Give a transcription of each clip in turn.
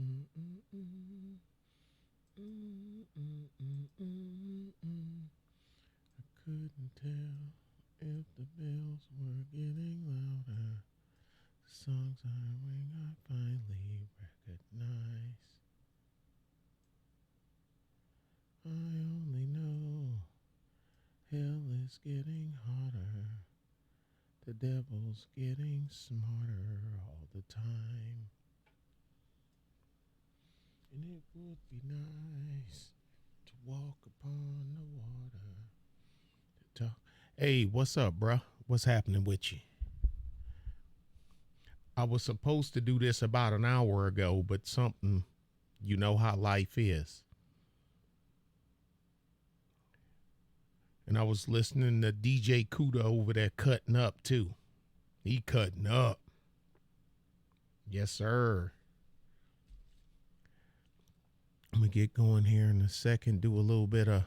mm, mm, mm, mm, mm, mm, mm, mm. I couldn't tell if the bells were getting louder. The songs I ring, I finally recognize. I only know hell is getting hotter. The devil's getting smarter all the time. And it would be nice to walk upon the water. To talk. Hey, what's up, bruh? What's happening with you? I was supposed to do this about an hour ago, but something, you know how life is. And I was listening to DJ Kuda over there cutting up too. He cutting up. Yes, sir. I'm gonna get going here in a second. Do a little bit of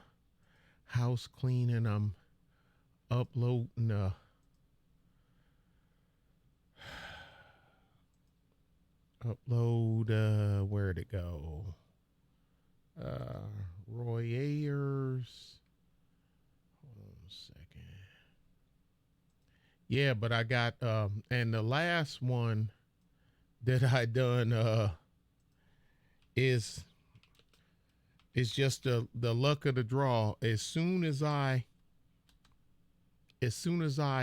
house cleaning. I'm uploading upload where'd it go? Uh Roy Ayers. Hold on a second. Yeah, but I got and the last one that I done is just the luck of the draw. As soon as I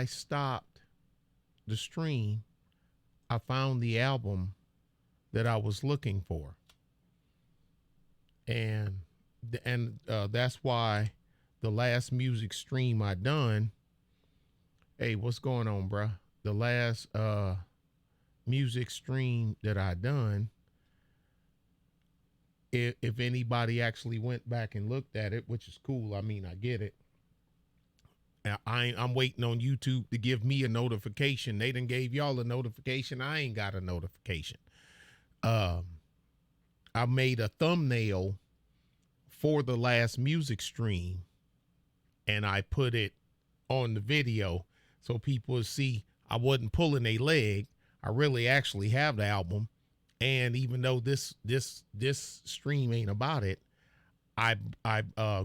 stopped the stream, I found the album that I was looking for, and that's why the last music stream I done. Hey, what's going on, bruh? The last music stream that I done. If anybody actually went back and looked at it, which is cool. I mean, I get it. I'm waiting on YouTube to give me a notification. They done gave y'all a notification. I ain't got a notification. I made a thumbnail for the last music stream and I put it on the video so people would see I wasn't pulling a leg. I really actually have the album. And even though this stream ain't about it, I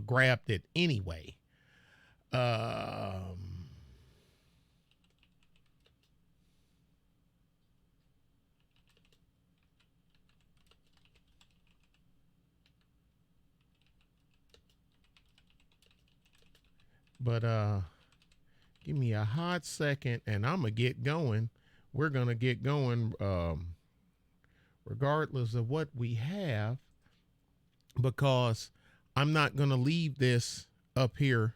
grabbed it anyway. Um, but give me a hot second and I'm gonna get going. We're gonna get going regardless of what we have, because I'm not gonna leave this up here.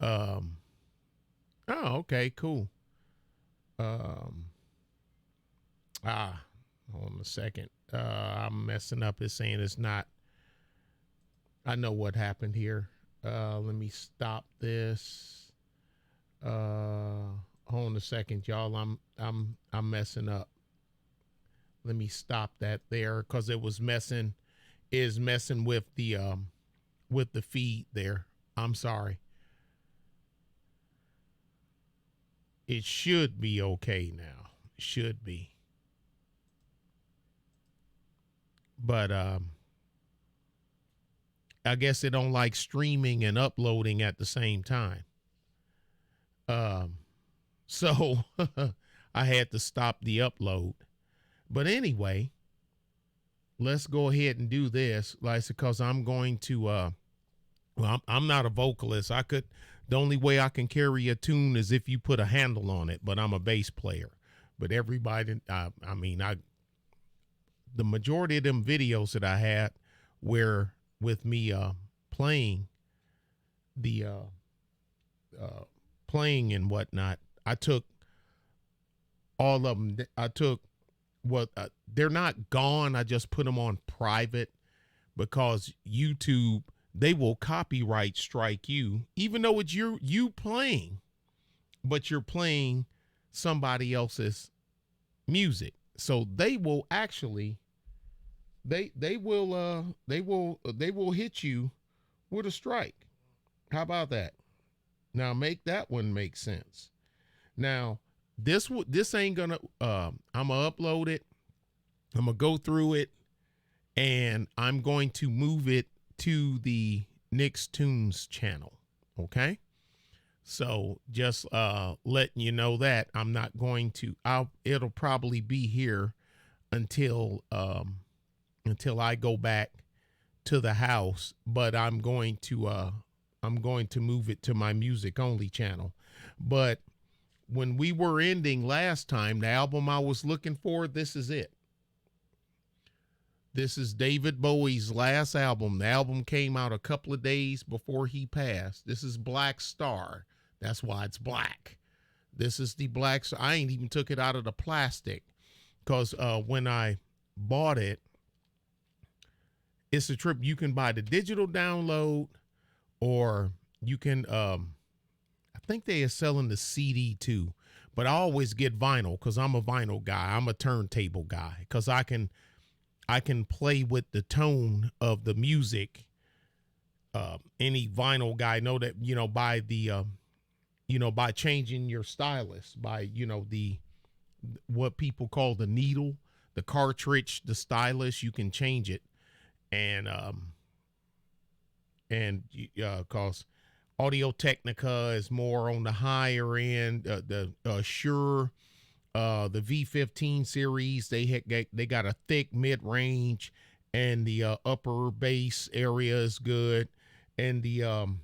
Um, oh, okay, cool. Um, ah, hold on a second. I'm messing up. It's saying it's not. I know what happened here. Let me stop this. Hold on a second, y'all. I'm messing up. Let me stop that there because it was messing with the feed there. I'm sorry. It should be okay now. Should be. But I guess it don't like streaming and uploading at the same time. So I had to stop the upload. But anyway, let's go ahead and do this, like, because I'm going to well, I'm not a vocalist. The only way I can carry a tune is if you put a handle on it, but I'm a bass player. But everybody, the majority of them videos that I had were with me playing the playing and whatnot. I took all of them. I took what they're not gone. I just put them on private because YouTube, they will copyright strike you, even though it's you playing, but you're playing somebody else's music. So they will actually they will hit you with a strike. How about that? Now make that one make sense. Now this ain't gonna I'm gonna upload it. I'm gonna go through it and I'm going to move it to the Nick's Tunes channel. Okay. So just letting you know that I'm not going to. It'll probably be here until I go back to the house. But I'm going to move it to my music only channel. But when we were ending last time, the album I was looking for, this is it. This is David Bowie's last album. The album came out a couple of days before he passed. This is Black Star. That's why it's black. This is the Black Star. I ain't even took it out of the plastic because when I bought it, it's a trip. You can buy the digital download, or you can, I think they are selling the CD too, but I always get vinyl because I'm a vinyl guy. I'm a turntable guy because I can play with the tone of the music. Any vinyl guy know that, by the, by changing your stylus, by, what people call the needle, the cartridge, the stylus, you can change it. Cause Audio Technica is more on the higher end, the Shure, the V15 series, they got a thick mid-range, and the upper bass area is good. And the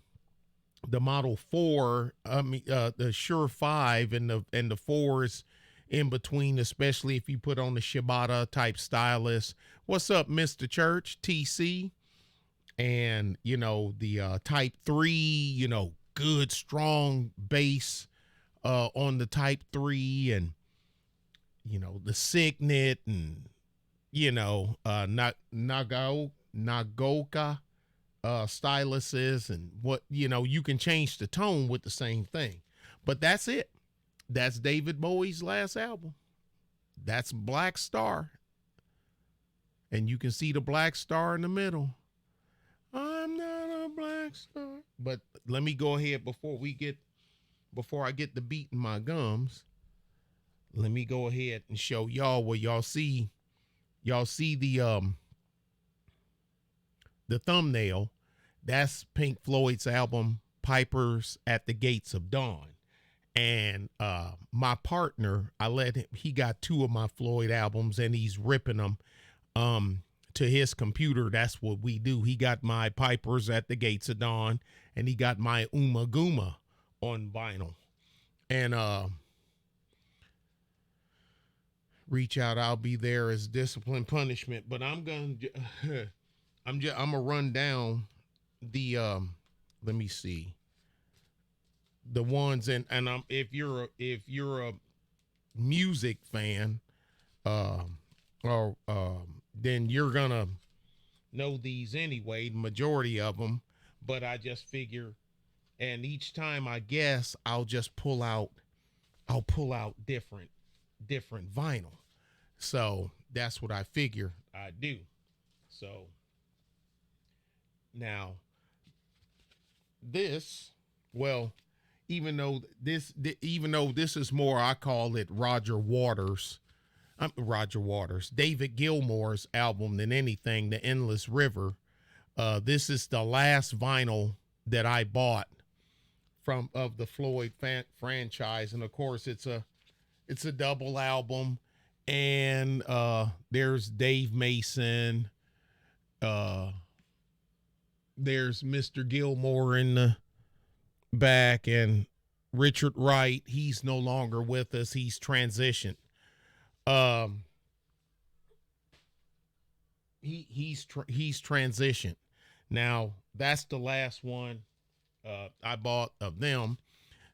Model 4, the Shure 5 and the 4s in between, especially if you put on the Shibata type stylus. What's up, Mr. Church? TC. And the Type 3, good strong bass on the Type 3, and the Signet, and Nagoka styluses, and what you can change the tone with the same thing. But that's it. That's David Bowie's last album. That's Black Star, and you can see the black star in the middle. I'm not a black star. But let me go ahead before I get the beat in my gums. Let me go ahead and show y'all where y'all see the thumbnail. That's Pink Floyd's album Pipers at the Gates of Dawn. And my partner, he got 2 of my Floyd albums, and he's ripping them to his computer. That's what we do. He got my Pipers at the Gates of Dawn, and he got my Uma Guma on vinyl. And Reach Out, I'll Be There is Discipline Punishment. But I'm gonna run down the let me see the ones, and if you're a music fan, or then you're gonna know these anyway, the majority of them. But I just figure, and each time I guess I'll pull out different vinyl. So that's what I figure I do. So now this, well, even though this is more, I call it David Gilmour's album than anything, The Endless River. This is the last vinyl that I bought of the Floyd franchise, and of course it's a double album, and there's Dave Mason, there's Mr. Gilmour in the back, and Richard Wright. He's no longer with us. He's transitioned. He's transitioned. Now that's the last one I bought of them.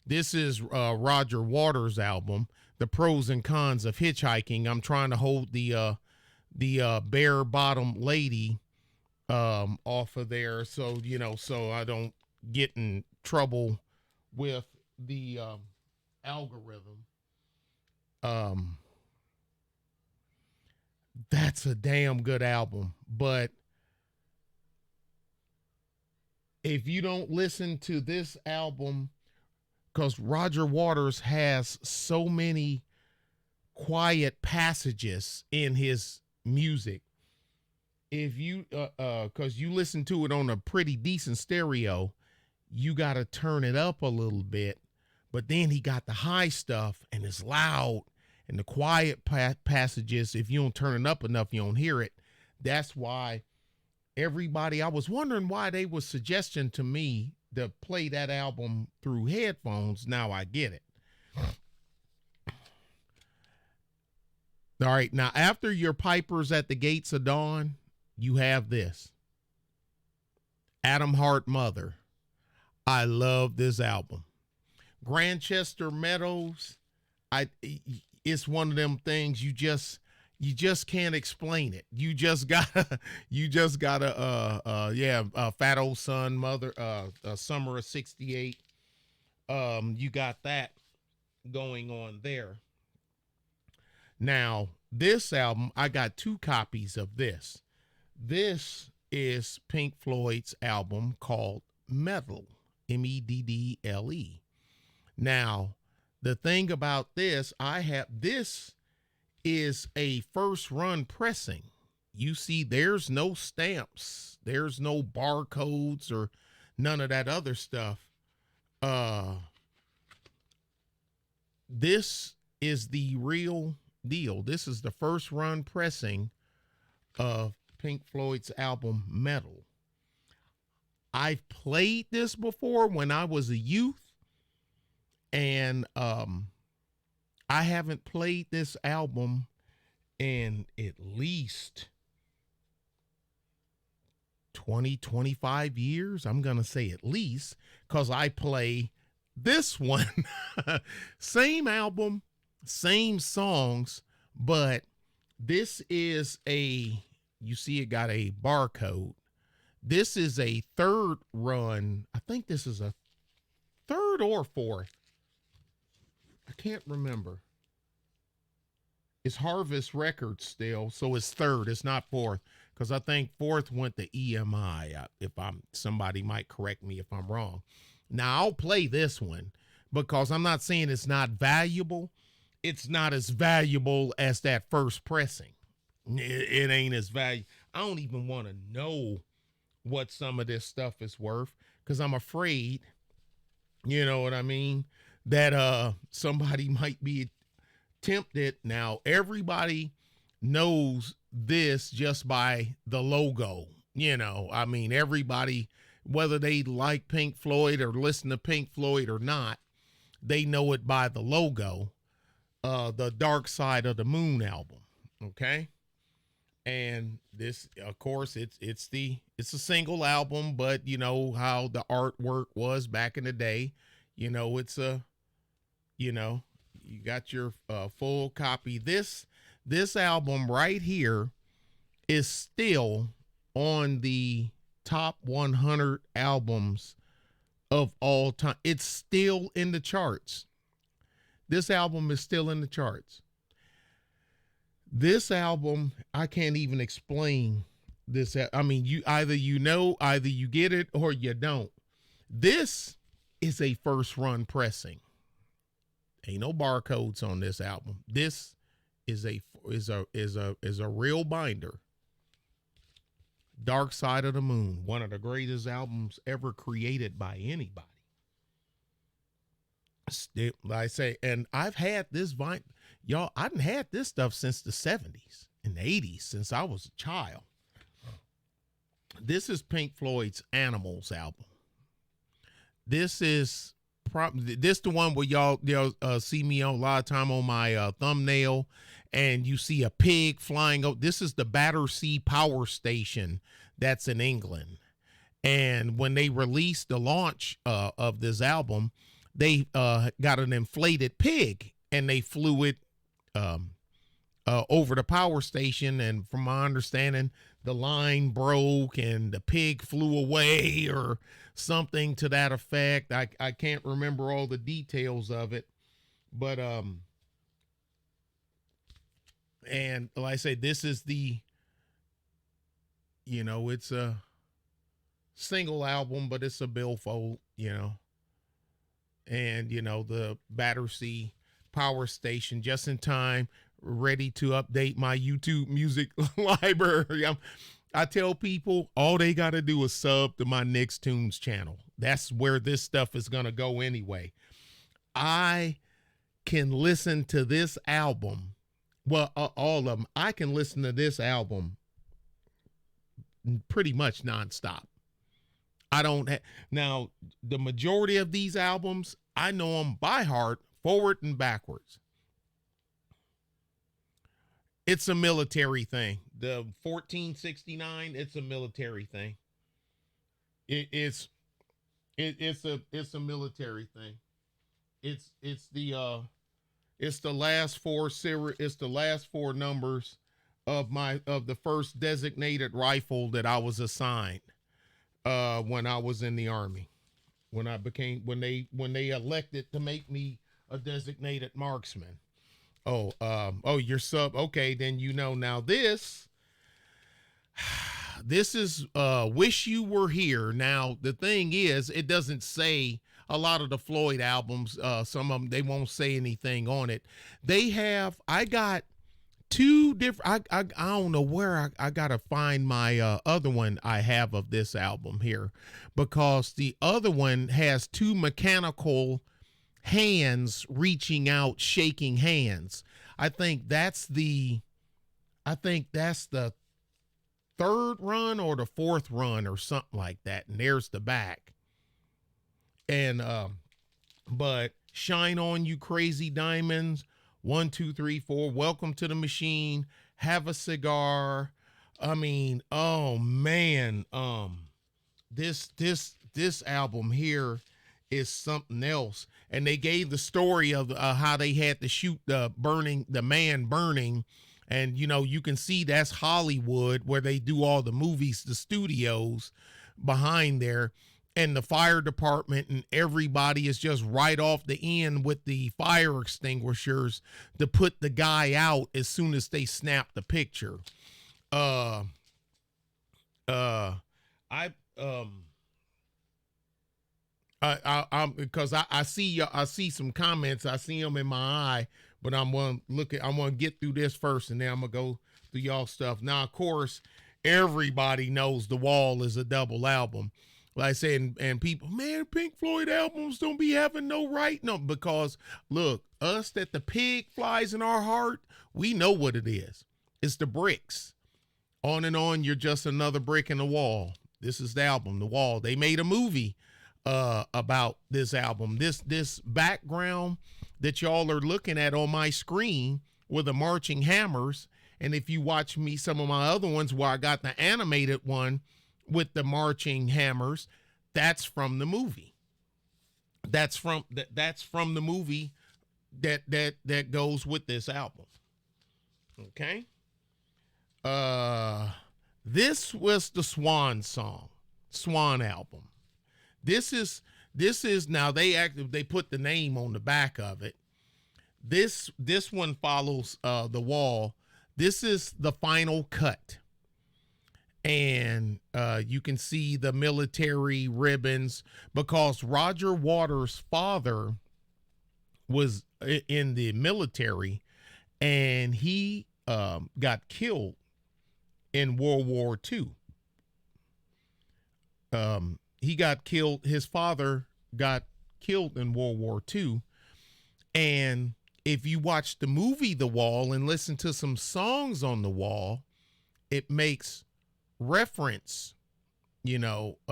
This is Roger Waters' album, The Pros and Cons of Hitchhiking. I'm trying to hold the bare bottom lady off of there, so so I don't get in trouble with the algorithm. That's a damn good album, but if you don't listen to this album, because Roger Waters has so many quiet passages in his music, if you cuz you listen to it on a pretty decent stereo, you got to turn it up a little bit. But then he got the high stuff and it's loud, and the quiet passages, if you don't turn it up enough, you don't hear it. That's why everybody, I was wondering why they was suggesting to me to play that album through headphones. Now I get it. All right, now after your Pipers at the Gates of Dawn, you have this. Adam Hart Mother. I love this album. Grantchester Meadows, it's one of them things you just can't explain it. You just gotta Fat Old Son, Mother, Summer of '68. You got that going on there. Now, this album, I got 2 copies of this. This is Pink Floyd's album called Meddle, Meddle. Now, the thing about this, this is a first run pressing. You see, there's no stamps, there's no barcodes or none of that other stuff. This is the real deal. This is the first run pressing of Pink Floyd's album Meddle. I've played this before when I was a youth, and I haven't played this album in at least 20, 25 years. I'm going to say at least, because I play this one. Same album, same songs, but this is you see it got a barcode. This is a third run. I think this is a third or fourth. I can't remember. It's Harvest Records still, so it's third. It's not fourth, because I think fourth went to EMI. Somebody might correct me if I'm wrong. Now I'll play this one because I'm not saying it's not valuable. It's not as valuable as that first pressing. It ain't as valuable. I don't even want to know what some of this stuff is worth, because I'm afraid, you know what I mean, that somebody might be tempted. Now everybody knows this just by the logo, you know. I mean, everybody, whether they like Pink Floyd or listen to Pink Floyd or not, they know it by the logo. The Dark Side of the Moon album, okay? And this, of course, it's a single album, but you know how the artwork was back in the day. You know, you got your full copy. This album right here is still on the top 100 albums of all time. It's still in the charts. This album is still in the charts. This album, I can't even explain this. I mean, either you get it or you don't. This is a first run pressing. Ain't no barcodes on this album. This is a real binder. Dark Side of the Moon, one of the greatest albums ever created by anybody. Still, like I say, and I've had this vinyl, y'all. I done had this stuff since the 70s and the 80s, since I was a child. This is Pink Floyd's Animals album. This is this the one where y'all see me on a lot of time on my thumbnail, and you see a pig flying over. This is the Battersea Power Station that's in England. And when they released the launch of this album, they got an inflated pig and they flew it over the power station. And from my understanding, the line broke and the pig flew away or something to that effect. I can't remember all the details of it, but and like I say, this is it's a single album, but it's a billfold, and the Battersea Power Station, just in time, ready to update my YouTube music library. I tell people all they got to do is sub to my Nick's Tunes channel. That's where this stuff is going to go anyway. I can listen to this album. Well, all of them. I can listen to this album pretty much nonstop. I don't now the majority of these albums, I know them by heart, forward and backwards. It's a military thing. The 1469, it's a military thing. It's it's a military thing. It's the last four it's the last four numbers of the first designated rifle that I was assigned when I was in the Army. When they elected to make me a designated marksman. Oh, you're sub. Okay, then you know now this is Wish You Were Here. Now the thing is, it doesn't say a lot of the Floyd albums, some of them they won't say anything on it. I got two different I don't know where I gotta find my other one I have of this album here, because the other one has two mechanical hands reaching out, shaking hands. I think that's the third run or the fourth run or something like that. And there's the back. And but Shine On You Crazy Diamonds, 1, 2, 3, 4, Welcome to the Machine, Have a Cigar. I mean, oh man, this album here is something else. And they gave the story of how they had to shoot the man burning. And, you know, you can see that's Hollywood where they do all the movies, the studios behind there. And the fire department and everybody is just right off the end with the fire extinguishers to put the guy out as soon as they snap the picture. I because I see some comments. I see them in my eye, but I'm going to get through this first, and then I'm going to go through y'all stuff. Now, of course, everybody knows The Wall is a double album. Like I said, and people, man, Pink Floyd albums don't be having no right. No, because look, us that the pig flies in our heart, we know what it is. It's the bricks. On and on, you're just another brick in the wall. This is the album, The Wall. They made a movie about this album. This background that y'all are looking at on my screen with the marching hammers. And if you watch some of my other ones where I got the animated one with the marching hammers, that's from the movie. That's from the movie that goes with this album. Okay. This was the Swan album. This is now they put the name on the back of it. This one follows The Wall. This is the final cut. And you can see the military ribbons, because Roger Waters' father was in the military, and he got killed in World War II. He got killed. His father got killed in World War II. And if you watch the movie The Wall and listen to some songs on The Wall, it makes reference, to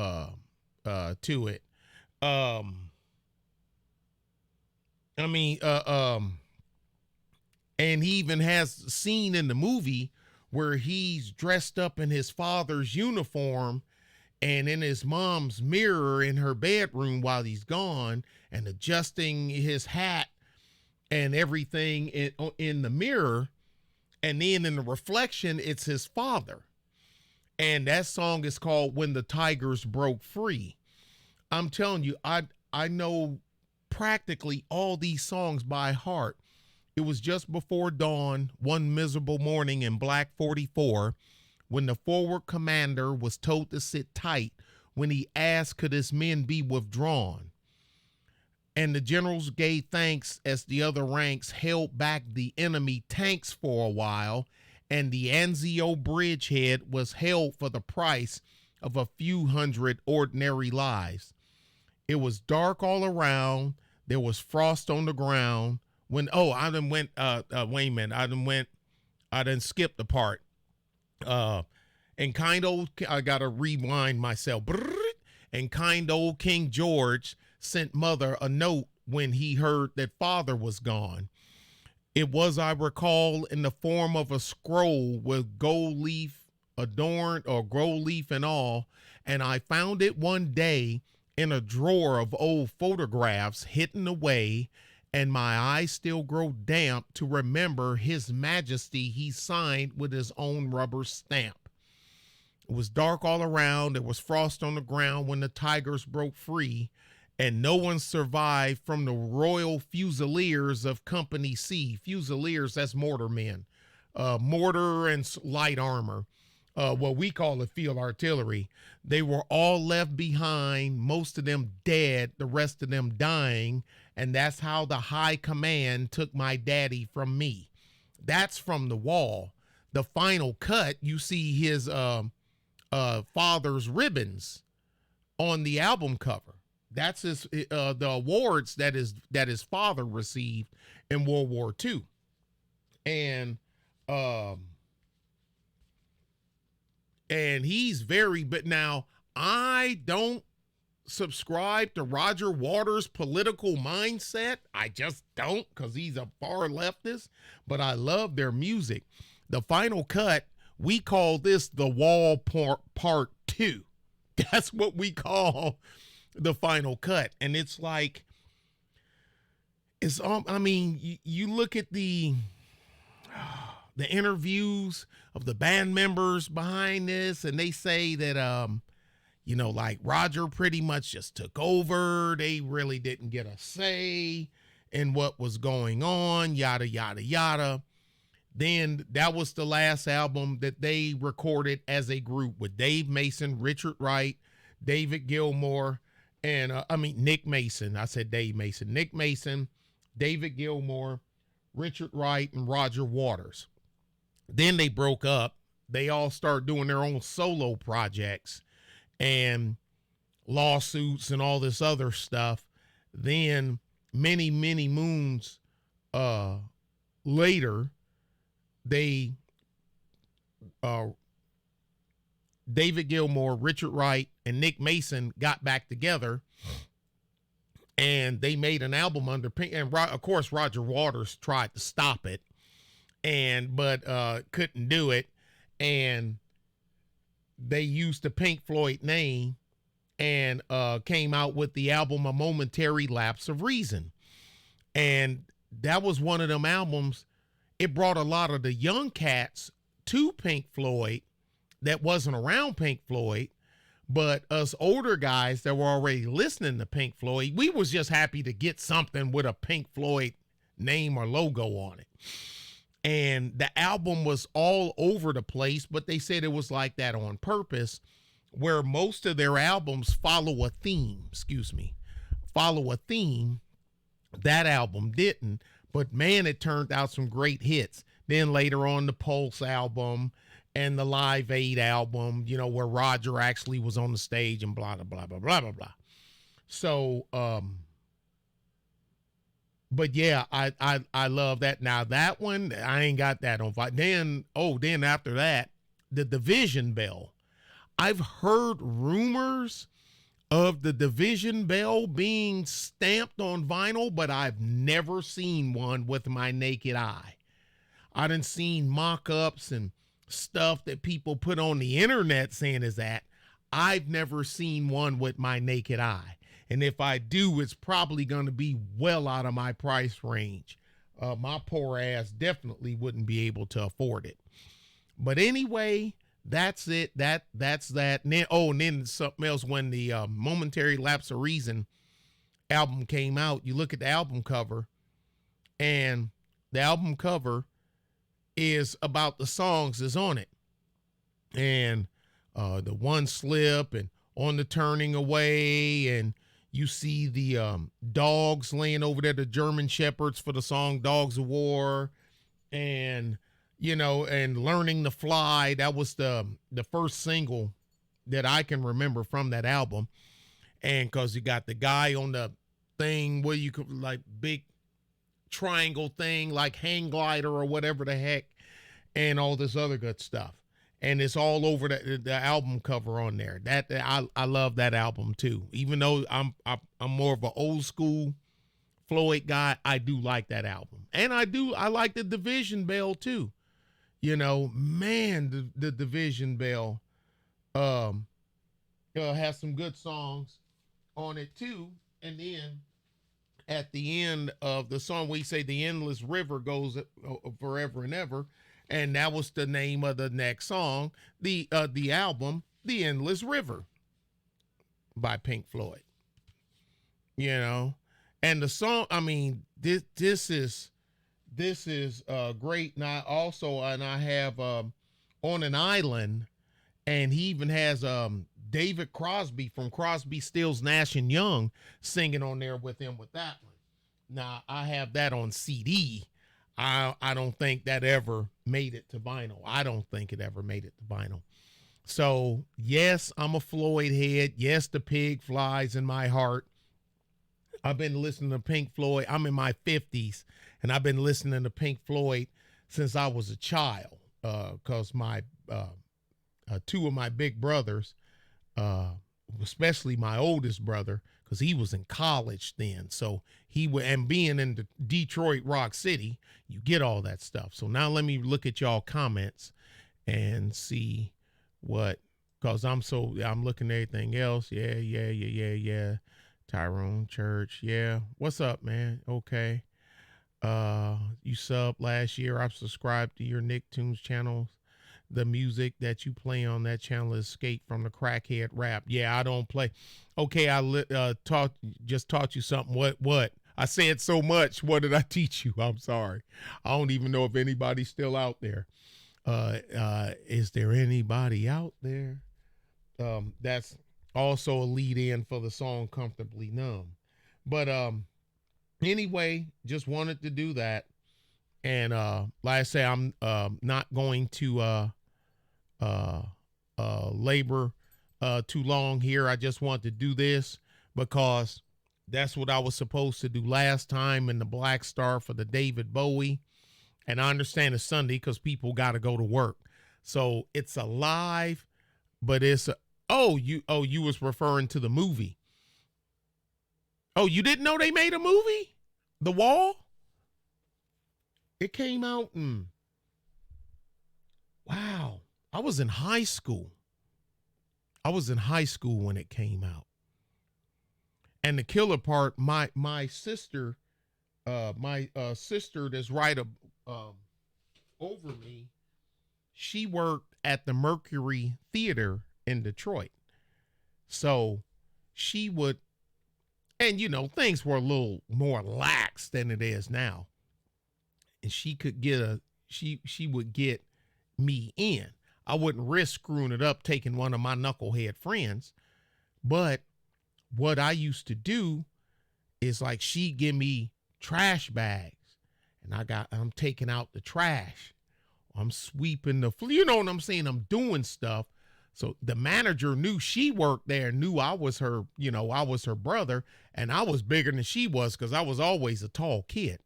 it. And he even has a scene in the movie where he's dressed up in his father's uniform and in his mom's mirror in her bedroom while he's gone, and adjusting his hat and everything in the mirror. And then in the reflection, it's his father. And that song is called When the Tigers Broke Free. I'm telling you, I know practically all these songs by heart. It was just before dawn, one miserable morning in Black 44, when the forward commander was told to sit tight when he asked could his men be withdrawn. And the generals gave thanks as the other ranks held back the enemy tanks for a while, and the Anzio bridgehead was held for the price of a few hundred ordinary lives. It was dark all around. There was frost on the ground. When I done went wait a minute, I done skipped the part. And kind old, I gotta rewind myself. And kind old King George sent mother a note when he heard that father was gone. It was, I recall, in the form of a scroll with gold leaf adorned, or gold leaf and all, and I found it one day in a drawer of old photographs hidden away, and my eyes still grow damp to remember His Majesty he signed with his own rubber stamp. It was dark all around. There was frost on the ground when the tigers broke free, and no one survived from the Royal Fusiliers of Company C. Fusiliers, that's mortar men. Mortar and light armor. What we call it field artillery. They were all left behind, most of them dead, the rest of them dying, and that's how the high command took my daddy from me. That's from the wall. The final cut, you see his father's ribbons on the album cover. That's his the awards that his father received in World War II. And he's very, but now I don't subscribe to Roger Waters' political mindset. I just don't, because he's a far leftist, but I love their music. The final cut, we call this the Wall Part 2. That's what we call the final cut. And it's like, it's I mean, you look at the interviews of the band members behind this, and they say that like Roger pretty much just took over. They really didn't get a say in what was going on, yada yada yada. Then that was the last album that they recorded as a group with Dave Mason, Richard Wright, David Gilmour, and Nick Mason. I said Dave Mason. Nick Mason, David Gilmour, Richard Wright, and Roger Waters. Then they broke up. They all started doing their own solo projects and lawsuits and all this other stuff. Then many, many moons later, they David Gilmour, Richard Wright, and Nick Mason got back together, and they made an album under Pink. And of course, Roger Waters tried to stop it, but couldn't do it. And they used the Pink Floyd name and came out with the album A Momentary Lapse of Reason. And that was one of them albums. It brought a lot of the young cats to Pink Floyd that wasn't around Pink Floyd, but us older guys that were already listening to Pink Floyd, we was just happy to get something with a Pink Floyd name or logo on it. And the album was all over the place, but they said it was like that on purpose, where most of their albums follow a theme, That album didn't. But man, it turned out some great hits. Then later on, the Pulse album and the Live Aid album, where Roger actually was on the stage and blah, blah, blah, blah, blah, blah, blah. So, but yeah, I love that. Now that one, I ain't got that on file. Then after that, the Division Bell. I've heard rumors of the Division Bell being stamped on vinyl, but I've never seen one with my naked eye. I done seen mock-ups and stuff that people put on the internet saying is that. I've never seen one with my naked eye. And if I do, it's probably going to be well out of my price range. My poor ass definitely wouldn't be able to afford it. But anyway, that's it. That's that. And then something else. When the Momentary Lapse of Reason album came out, you look at the album cover, and the album cover is about the songs that's on it. And the One Slip and On the Turning Away, and you see the dogs laying over there, the German Shepherds for the song Dogs of War. And and Learning to Fly. That was the first single that I can remember from that album. And because you got the guy on the thing where you could like big triangle thing, like hang glider or whatever the heck, and all this other good stuff. And it's all over the album cover on there. That I love that album too. Even though I'm more of an old school Floyd guy, I do like that album. And I like the Division Bell too. Man, the Division Bell has some good songs on it too. And then at the end of the song, we say the endless river goes forever and ever, and that was the name of the next song, the album, The Endless River by Pink Floyd. And the song, I mean, this is great. And I have On an Island, and he even has David Crosby from Crosby, Stills, Nash and Young singing on there with him with that one. Now I have that on CD. I don't think that ever made it to vinyl. I don't think it ever made it to vinyl. So yes, I'm a Floyd head. Yes, the pig flies in my heart. I've been listening to Pink Floyd. I'm in my 50s, and I've been listening to Pink Floyd since I was a child. Because my two of my big brothers, especially my oldest brother, because he was in college then. So and being in the Detroit Rock City, you get all that stuff. So now let me look at y'all comments and see because I'm looking at everything else. Yeah. Tyrone Church. Yeah. What's up, man? Okay. You subbed last year. I've subscribed to your Nicktoons channels. The music that you play on that channel is Escape from the Crackhead Rap. Yeah, I don't play. Okay, I taught you something. What? I said so much. What did I teach you? I'm sorry. I don't even know if anybody's still out there. Is there anybody out there? That's also a lead in for the song Comfortably Numb. But anyway, just wanted to do that. And like I say, I'm not going to labor too long here. I just want to do this because that's what I was supposed to do last time in the Black Star for the David Bowie. And I understand it's Sunday because people got to go to work. So it's a live, but it's you was referring to the movie. Oh, you didn't know they made a movie? The Wall? It came out wow. I was in high school. When it came out. And the killer part, my sister, sister that's right over me, she worked at the Mercury Theater in Detroit. So she would, and things were a little more lax than it is now. And she could she would get me in. I wouldn't risk screwing it up, taking one of my knucklehead friends. But what I used to do is like she'd give me trash bags, and I'm taking out the trash. I'm sweeping the floor. You know what I'm saying? I'm doing stuff. So the manager knew she worked there, knew I was her, I was her brother, and I was bigger than she was because I was always a tall kid.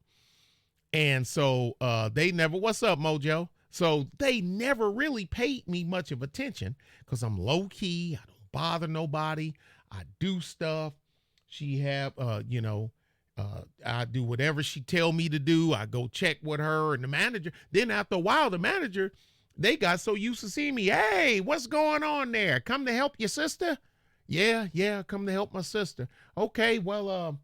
And so they never, what's up, Mojo? So they never really paid me much of attention because I'm low key. I don't bother nobody. I do stuff. She have, I do whatever she tell me to do. I go check with her and the manager. Then after a while, the manager, they got so used to seeing me. Hey, what's going on there? Come to help your sister? Yeah, come to help my sister. Okay, well,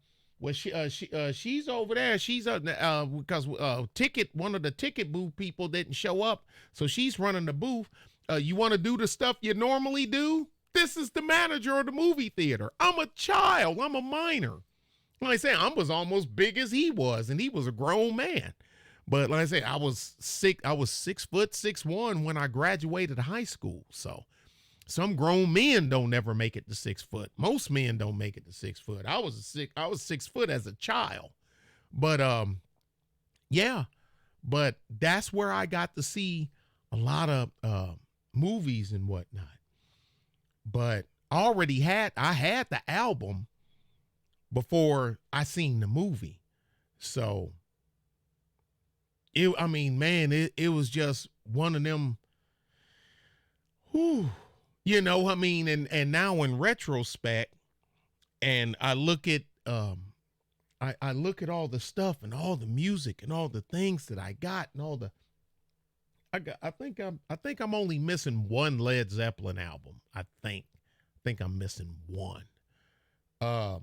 she's over there. She's because one of the ticket booth people didn't show up, so she's running the booth. You want to do the stuff you normally do? This is the manager of the movie theater. I'm a child. I'm a minor. Like I say, I was almost big as he was, and he was a grown man. But like I say, I was 6'6" when I graduated high school. So some grown men don't ever make it to 6 foot. Most men don't make it to 6 foot. I was 6 foot as a child. But yeah. But that's where I got to see a lot of movies and whatnot. But I had the album before I seen the movie. So I mean, man, it was just one of them. Whew, I mean, and now in retrospect, and I look at I look at all the stuff and all the music and all the things that I got and all the I think I'm only missing one Led Zeppelin album. I think I'm missing one. I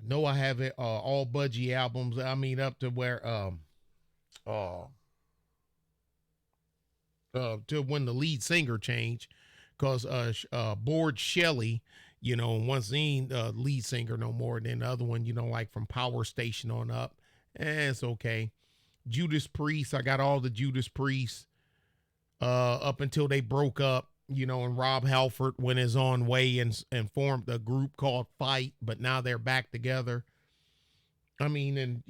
know I have it all Budgie albums. I mean up to where uh to when the lead singer changed, because Board Shelley, once he ain't lead singer no more. Than the other one, like from Power Station on up, it's okay. Judas Priest, I got all the Judas Priest up until they broke up, and Rob Halford went his own way and formed a group called Fight, but now they're back together. I mean, and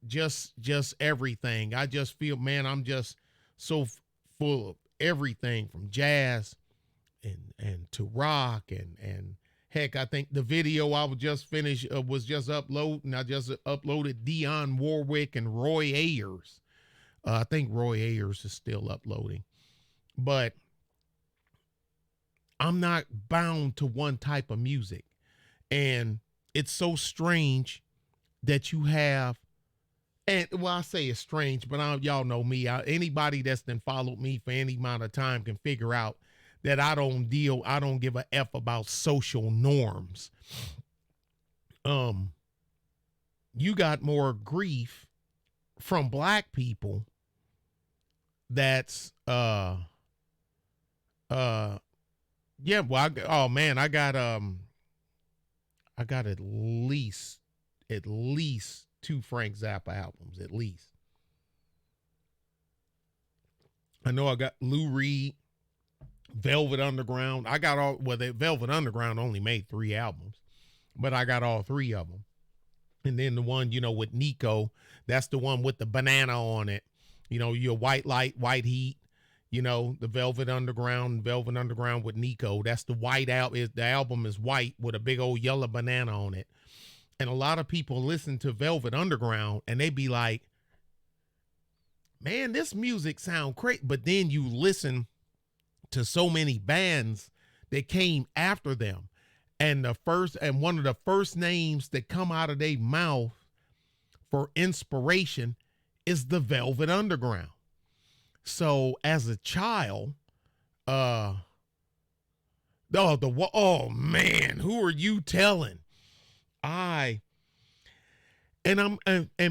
just everything. I just feel, man, I'm just so full of everything from jazz and to rock and heck, I think the video I was just finished was just uploading. I just uploaded Dionne Warwick and Roy Ayers. I think Roy Ayers is still uploading, but I'm not bound to one type of music. And it's so strange that you have, and well, I say it's strange, but y'all know me. Anybody that's been followed me for any amount of time can figure out that I don't give a F about social norms. You got more grief from black people that's yeah, well, oh man, I got at least two Frank Zappa albums, at least. I know I got Lou Reed, Velvet Underground. I got all, well, Velvet Underground only made 3 albums, but I got all 3 of them. And then the one, with Nico, that's the one with the banana on it. Your White Light, White Heat, the Velvet Underground with Nico. That's the white album. The album is white with a big old yellow banana on it. And a lot of people listen to Velvet Underground and they be like, man, this music sound great. But then you listen to so many bands that came after them. And one of the first names that come out of their mouth for inspiration is the Velvet Underground. So as a child, oh man, who are you telling? And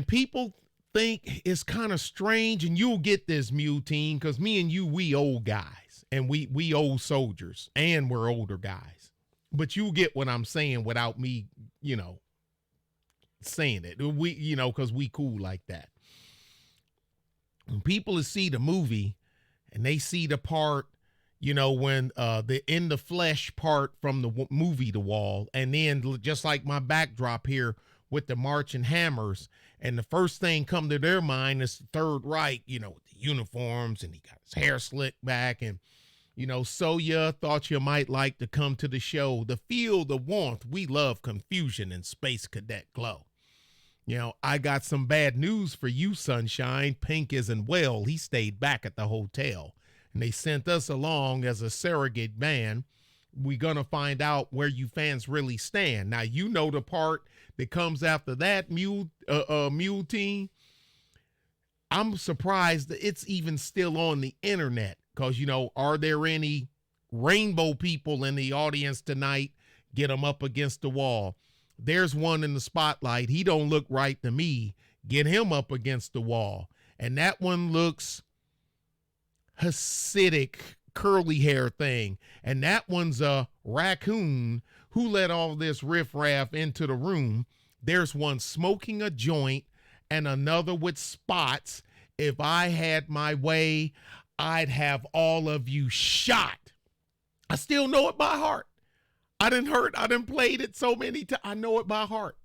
people think it's kind of strange, and you'll get this, Mutine, because me and you, we old guys, and we old soldiers, and we're older guys. But you get what I'm saying without me, saying it. Because we cool like that. When people see the movie and they see the part, when the in the flesh part from the movie The Wall, and then just like my backdrop here with the marching hammers, and the first thing come to their mind is the Third Reich, with the uniforms, and he got his hair slicked back, and so you thought you might like to come to the show, the feel the warmth, we love confusion and Space Cadet glow. I got some bad news for you, Sunshine. Pink isn't well. He stayed back at the hotel. And they sent us along as a surrogate band. We're going to find out where you fans really stand. Now, the part that comes after that, Mule Team. I'm surprised that it's even still on the internet. Because, are there any rainbow people in the audience tonight? Get them up against the wall. There's one in the spotlight. He don't look right to me. Get him up against the wall. And that one looks Hasidic, curly hair thing. And that one's a raccoon who let all this riffraff into the room. There's one smoking a joint and another with spots. If I had my way, I'd have all of you shot. I still know it by heart. I done played it so many times. I know it by heart.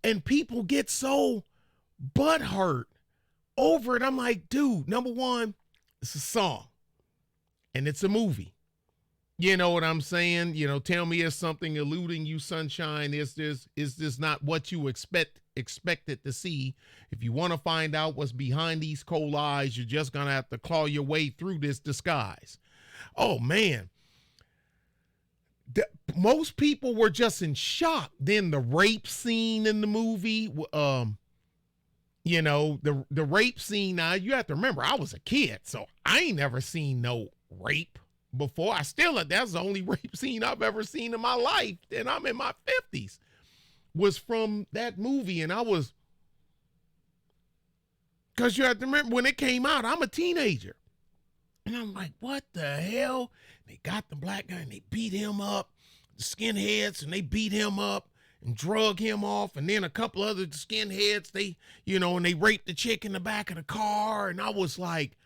And people get so butthurt over it. I'm like, dude, number one, it's a song and it's a movie. You know what I'm saying? You know, tell me, is something eluding you, sunshine? Is this not what you expected to see? If you want to find out what's behind these cold eyes, you're just gonna have to claw your way through this disguise. Oh man. Most people were just in shock. Then the rape scene in the movie, you know, the rape scene. Now you have to remember, I was a kid, so I ain't never seen no rape before. That's the only rape scene I've ever seen in my life, and I'm in my 50s, was from that movie. And because you have to remember, when it came out, I'm a teenager, and I'm like, what the hell? They got the black guy and they beat him up, the skinheads, and they beat him up and drug him off. And then a couple other skinheads, and they raped the chick in the back of the car. And I was like,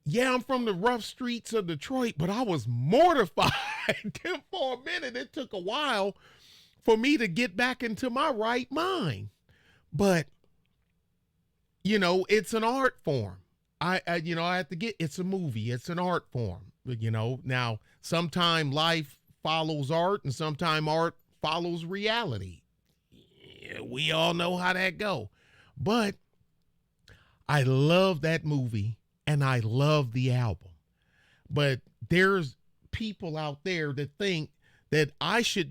yeah, I'm from the rough streets of Detroit, but I was mortified. Then for a minute, it took a while for me to get back into my right mind. But, it's an art form. I have to get, it's a movie, it's an art form, now sometime life follows art and sometime art follows reality. Yeah, we all know how that go, but I love that movie and I love the album. But there's people out there that think that I should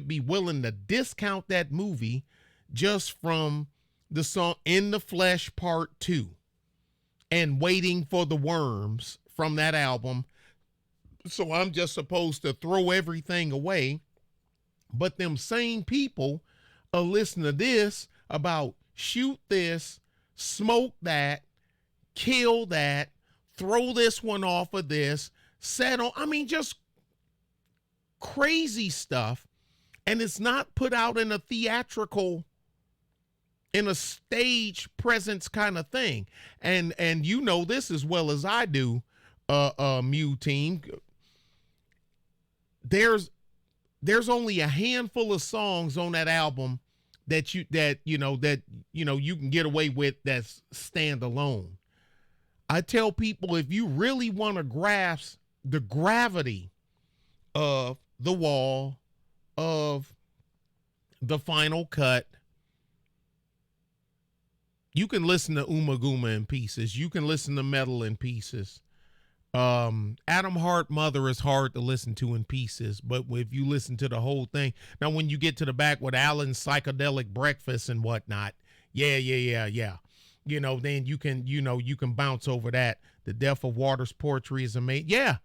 be willing to discount that movie just from the song In the Flesh Part 2. And Waiting for the Worms from that album. So I'm just supposed to throw everything away. But them same people listen to this about shoot this, smoke that, kill that, throw this one off of this, settle. I mean, just crazy stuff. And it's not put out in a theatrical, in a stage presence kind of thing. And you know this as well as I do, Mew team. There's only a handful of songs on that album that you can get away with that's standalone. I tell people, if you really want to grasp the gravity of The Wall, of The Final Cut, you can listen to Uma Guma in pieces. You can listen to Metal in pieces. Adam Hart Mother is hard to listen to in pieces, but if you listen to the whole thing, now when you get to the back with Alan's Psychedelic Breakfast and whatnot, yeah. Then you can bounce over that. The Death of Waters Poetry is amazing. Yeah,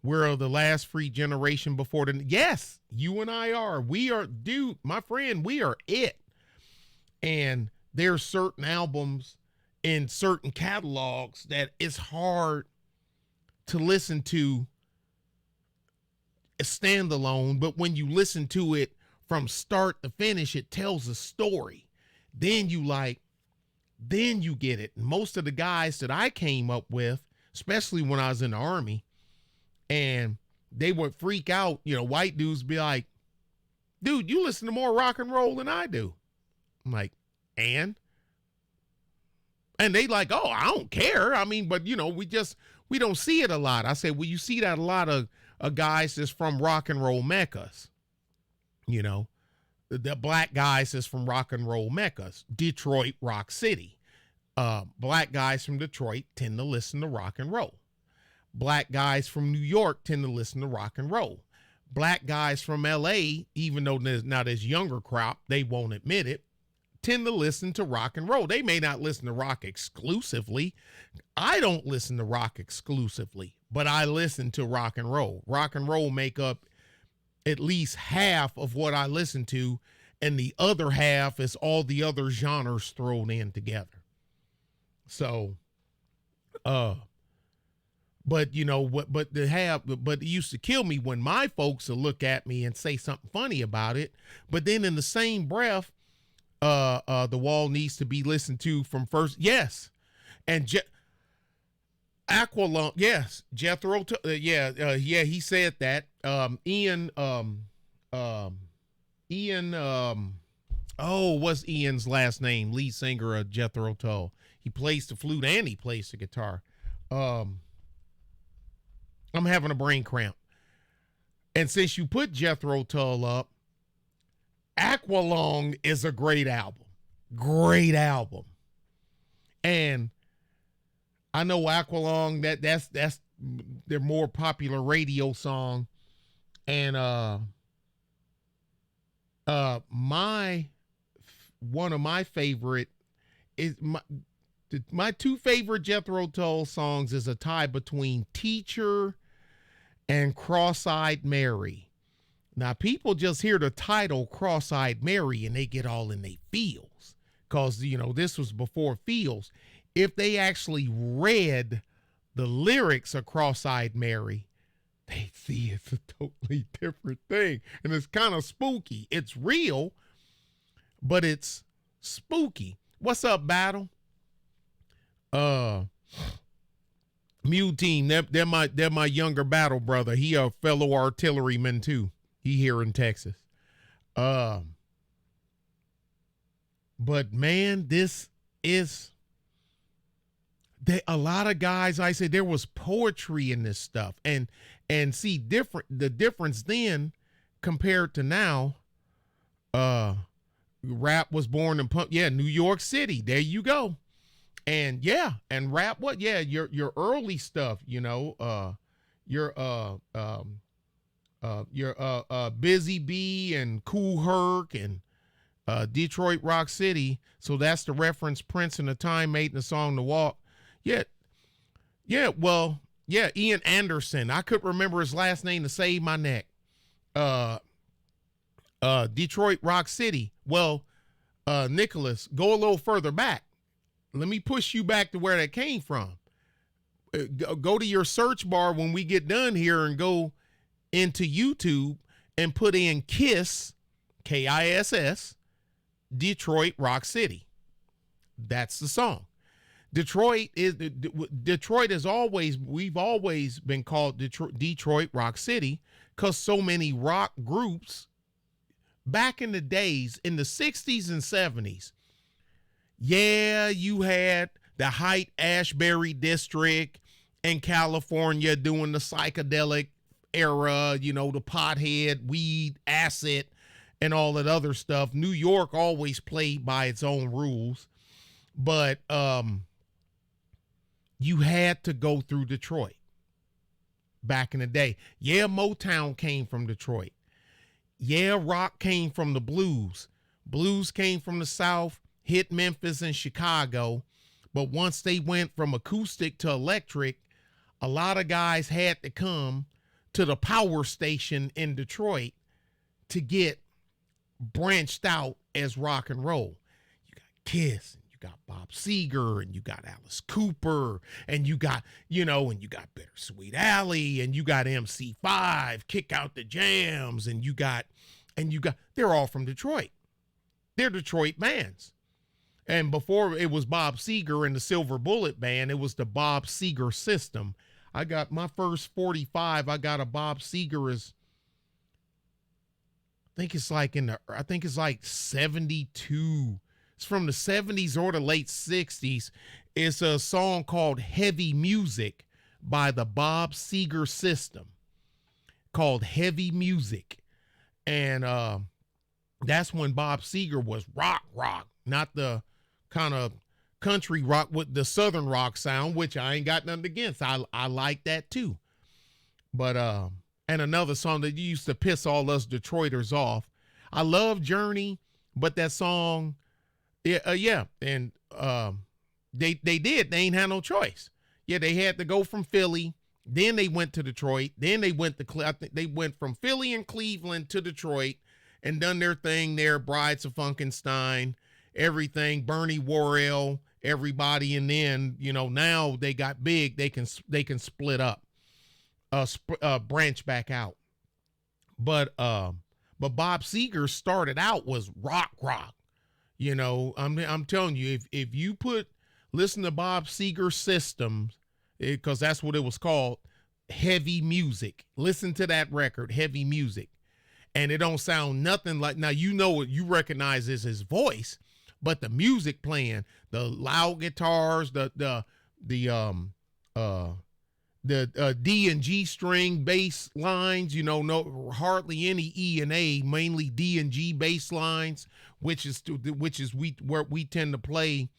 we're the last free generation before the. Yes, you and I are. We are, dude, my friend. We are it. And there's certain albums in certain catalogs that it's hard to listen to a standalone, but when you listen to it from start to finish, it tells a story. Then you get it. And most of the guys that I came up with, especially when I was in the Army, and they would freak out, white dudes be like, dude, you listen to more rock and roll than I do. I'm like, and they like, oh, I don't care. I mean, but we don't see it a lot. I say, well, you see that a lot of guys that's from rock and roll meccas, the black guys that's from rock and roll meccas, Detroit, Rock City. Black guys from Detroit tend to listen to rock and roll. Black guys from New York tend to listen to rock and roll. Black guys from LA, even though there's now this younger crop, they won't admit it, tend to listen to rock and roll. They may not listen to rock exclusively. I don't listen to rock exclusively, but I listen to rock and roll. Rock and roll make up at least half of what I listen to, and the other half is all the other genres thrown in together. So, but it used to kill me when my folks would look at me and say something funny about it. But then in the same breath, The Wall needs to be listened to from first. Yes. And Aqualung. Yes. Jethro. He said that. Ian, Oh, what's Ian's last name? Lead singer of Jethro Tull. He plays the flute and he plays the guitar. Um, I'm having a brain cramp. And since you put Jethro Tull up, Aqualung is a great album. Great album. And I know Aqualung, that's their more popular radio song. And my one of my favorite is my two favorite Jethro Tull songs is a tie between Teacher and Cross-Eyed Mary. Now, people just hear the title Cross-Eyed Mary and they get all in their feels because, this was before feels. If they actually read the lyrics of Cross-Eyed Mary, they see it's a totally different thing. And it's kind of spooky. It's real, but it's spooky. What's up, Battle? Mule Team, they're my younger Battle brother. He a fellow artilleryman too. He here in Texas. But man, this is a lot of guys. I said there was poetry in this stuff, and see the difference then compared to now. Rap was born in New York City. There you go. And rap what? Yeah, your early stuff, your Busy Bee and Kool Herc and Detroit Rock City. So that's the reference Prince and the Time made in the song The Walk. Ian Anderson. I couldn't remember his last name to save my neck. Detroit Rock City. Well, Nicholas, go a little further back. Let me push you back to where that came from. Go to your search bar when we get done here and go into YouTube and put in KISS, KISS, Detroit Rock City. That's the song. Detroit is always, we've always been called Detroit Rock City because so many rock groups back in the days, in the 60s and 70s, you had the Haight-Ashbury district in California doing the psychedelic era, the pothead, weed, acid, and all that other stuff. New York always played by its own rules, but you had to go through Detroit back in the day. Motown came from Detroit. Rock came from the blues. Blues came from the South, hit Memphis and Chicago. But once they went from acoustic to electric, a lot of guys had to come to the power station in Detroit to get branched out as rock and roll. You got Kiss, and you got Bob Seger, and you got Alice Cooper, and you got, and you got Bittersweet Alley, and you got MC5, Kick Out the Jams, and you got, they're all from Detroit. They're Detroit bands. And before it was Bob Seger and the Silver Bullet Band, it was the Bob Seger system. I got my first 45. I got a Bob Seger I think it's like 72. It's from the 70s or the late 60s. It's a song called Heavy Music by the Bob Seger system, called Heavy Music. And that's when Bob Seger was rock, not the kind of country rock with the southern rock sound, which I ain't got nothing against. I like that too. But and another song that used to piss all us Detroiters off. I love Journey, but that song, and they did. They ain't had no choice. Yeah, they had to go from Philly, then they went to Detroit, then they went to I think they went from Philly and Cleveland to Detroit and done their thing there. Brides of Funkenstein, everything, Bernie Worrell, everybody, and then now they got big. They can split up, branch back out. But Bob Seger started out was rock. I'm telling you, if you listen to Bob Seger systems, because that's what it was called, Heavy Music. Listen to that record, Heavy Music. and it don't sound nothing like, now you know what you recognize is his voice, but the music playing, the loud guitars, the uh D and G string bass lines, no hardly any E and A, mainly D and G bass lines, which is where we tend to play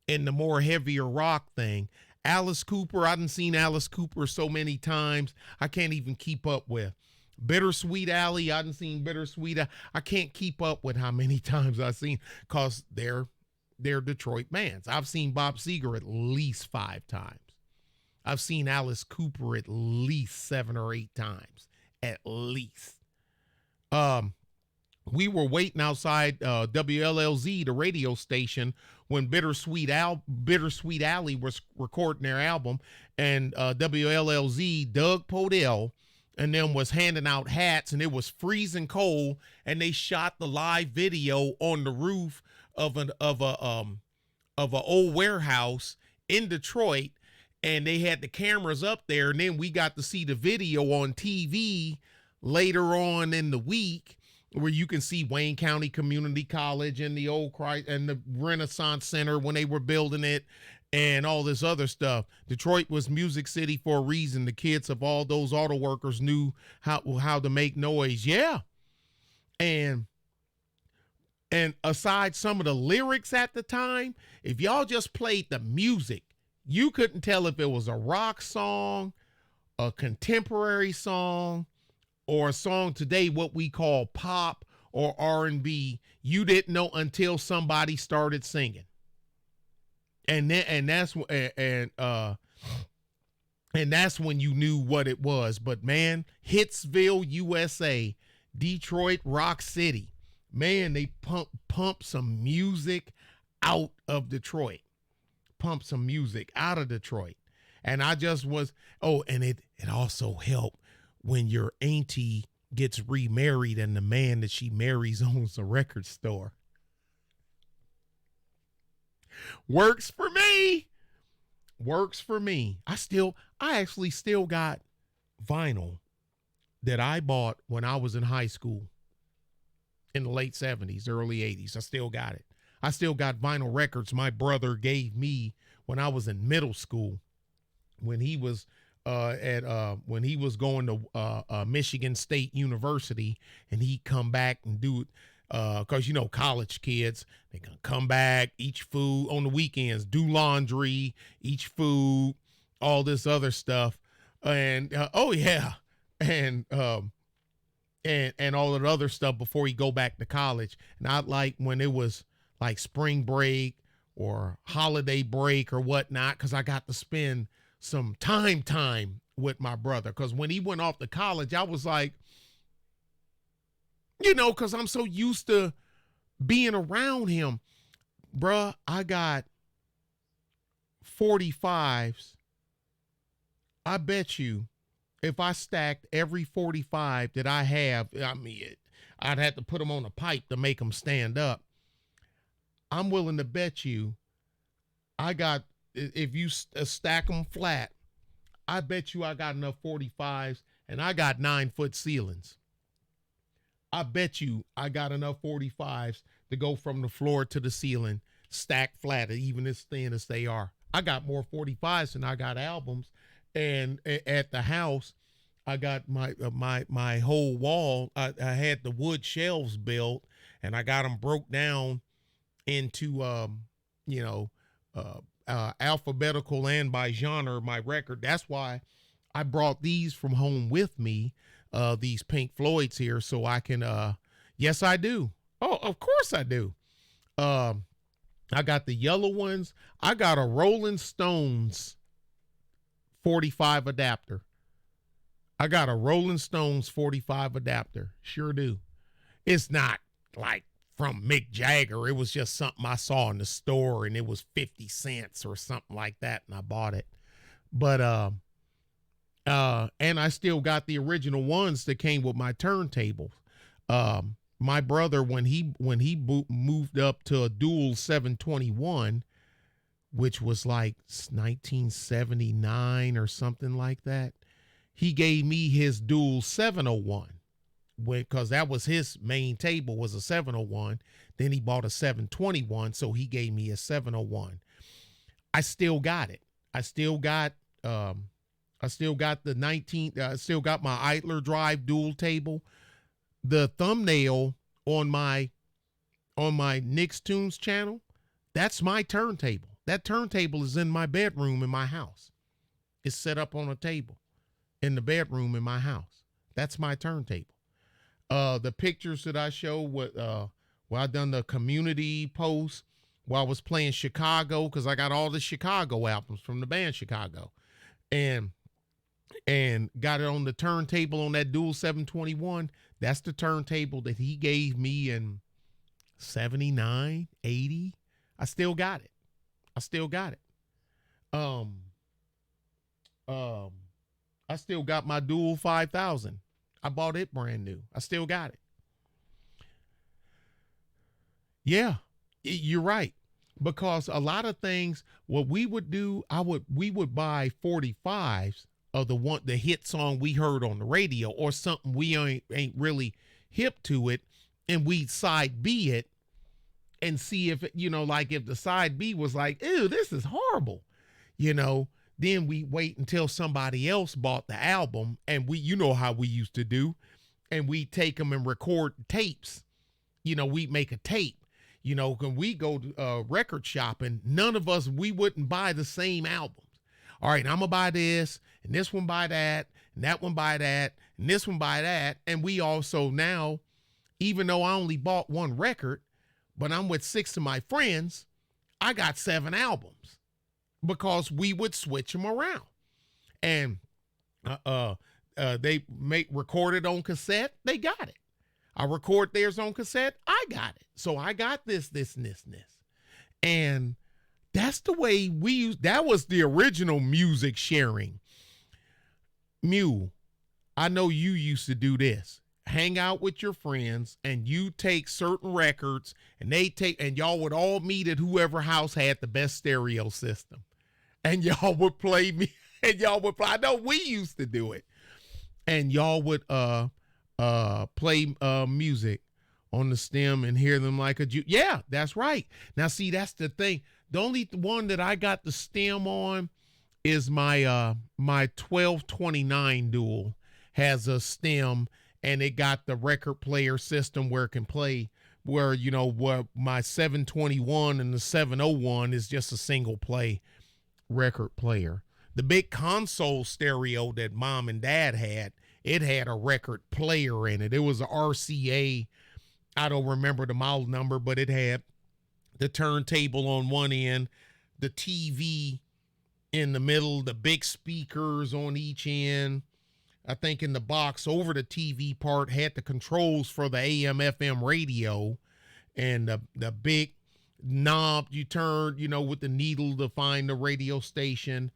in the more heavier rock thing. Alice Cooper, I done seen Alice Cooper so many times I can't even keep up with. Bittersweet Alley, I done seen Bittersweet. I can't keep up with how many times I've seen, cause they're Detroit bands. I've seen Bob Seger at least 5 times. I've seen Alice Cooper at least 7 or 8 times, at least. We were waiting outside WLLZ, the radio station, when Bittersweet Alley was recording their album, and WLLZ, Doug Podell, and them was handing out hats, and it was freezing cold, and they shot the live video on the roof of a old warehouse in Detroit, and they had the cameras up there, and then we got to see the video on TV later on in the week, where you can see Wayne County Community College and the old Christ and the Renaissance Center when they were building it and all this other stuff. Detroit was Music City for a reason. The kids of all those auto workers knew how to make noise. Yeah. And aside some of the lyrics at the time, if y'all just played the music, you couldn't tell if it was a rock song, a contemporary song, or a song today, what we call pop or R&B. You didn't know until somebody started singing. And that's when you knew what it was. But man, Hitsville, USA, Detroit Rock City, man, they pump some music out of Detroit. Pump some music out of Detroit. And I just was, and it also helped when your auntie gets remarried and the man that she marries owns a record store. Works for me. Works for me. I actually still got vinyl that I bought when I was in high school in the late 70s, early 80s. I still got it. I still got vinyl records my brother gave me when I was in middle school, when he was when he was going to Michigan State University, and he'd come back and do it because college kids, they can come back, eat food on the weekends, do laundry, eat food, all this other stuff, and and all that other stuff before he go back to college. Not like when it was like spring break or holiday break or whatnot, because I got to spend some time with my brother. Because when he went off to college, I was like, because I'm so used to being around him. Bruh, I got 45s. I bet you if I stacked every 45 that I have, I'd have to put them on a pipe to make them stand up. I'm willing to bet you if you stack them flat, I bet you I got enough 45s, and I got 9-foot ceilings. I bet you I got enough 45s to go from the floor to the ceiling, stacked flat, even as thin as they are. I got more 45s than I got albums. And at the house, I got my whole wall. I had the wood shelves built, and I got them broke down into alphabetical and by genre, my record. That's why I brought these from home with me, these Pink Floyds here, so I can yes I do. Oh, of course I do. I got the yellow ones. I got a Rolling Stones 45 adapter. I got a Rolling Stones 45 adapter. Sure do. It's not like from Mick Jagger. It was just something I saw in the store, and it was 50 cents or something like that, and I bought it. But and I still got the original ones that came with my turntables. My brother, when he moved up to a dual 721, which was like 1979 or something like that, he gave me his dual 701, because that was his main table was a 701. Then he bought a 721, so he gave me a 701. I still got it. I still got the 19. I still got my Eitler Drive dual table. The thumbnail on my Nick's Tunes channel, that's my turntable. That turntable is in my bedroom in my house. It's set up on a table in the bedroom in my house. That's my turntable. The pictures that I show where I done the community post while I was playing Chicago, because I got all the Chicago albums from the band Chicago, and got it on the turntable on that dual 721. That's the turntable that he gave me in 79, 80. I still got it. I still got it. I still got my dual 5000. I bought it brand new. I still got it. Yeah, you're right. Because a lot of things, what we would do, we would buy 45s of the hit song we heard on the radio, or something we ain't really hip to it, and we'd side B it and see if it, like if the side B was like, ew, this is horrible, then we wait until somebody else bought the album, and you know how we used to do, and we take them and record tapes. We make a tape. When we go record shopping, none of us, we wouldn't buy the same albums. All right, I'm going to buy this, and this one buy that, and that one buy that, and this one buy that. And we also now, even though I only bought one record, but I'm with 6 of my friends, I got 7 albums because we would switch them around. And they record it on cassette, they got it. I record theirs on cassette, I got it. So I got this, and this. And that's the way that was the original music sharing. Mew, I know you used to do this. Hang out with your friends, and you take certain records, and y'all would all meet at whoever house had the best stereo system. And y'all would play me, and y'all would play. I know we used to do it. And y'all would play music on the stem and hear them like a Jew. Yeah, that's right. Now, see, that's the thing. The only one that I got the stem on is my 1229 dual has a stem, and it got the record player system where it can play, where my 721 and the 701 is just a single play record player. The big console stereo that mom and dad had, it had a record player in it. It was a RCA. I don't remember the model number, but it had the turntable on one end, the TV in the middle, the big speakers on each end. I think in the box over the TV part had the controls for the AM FM radio, and the big knob you turned, with the needle to find the radio station,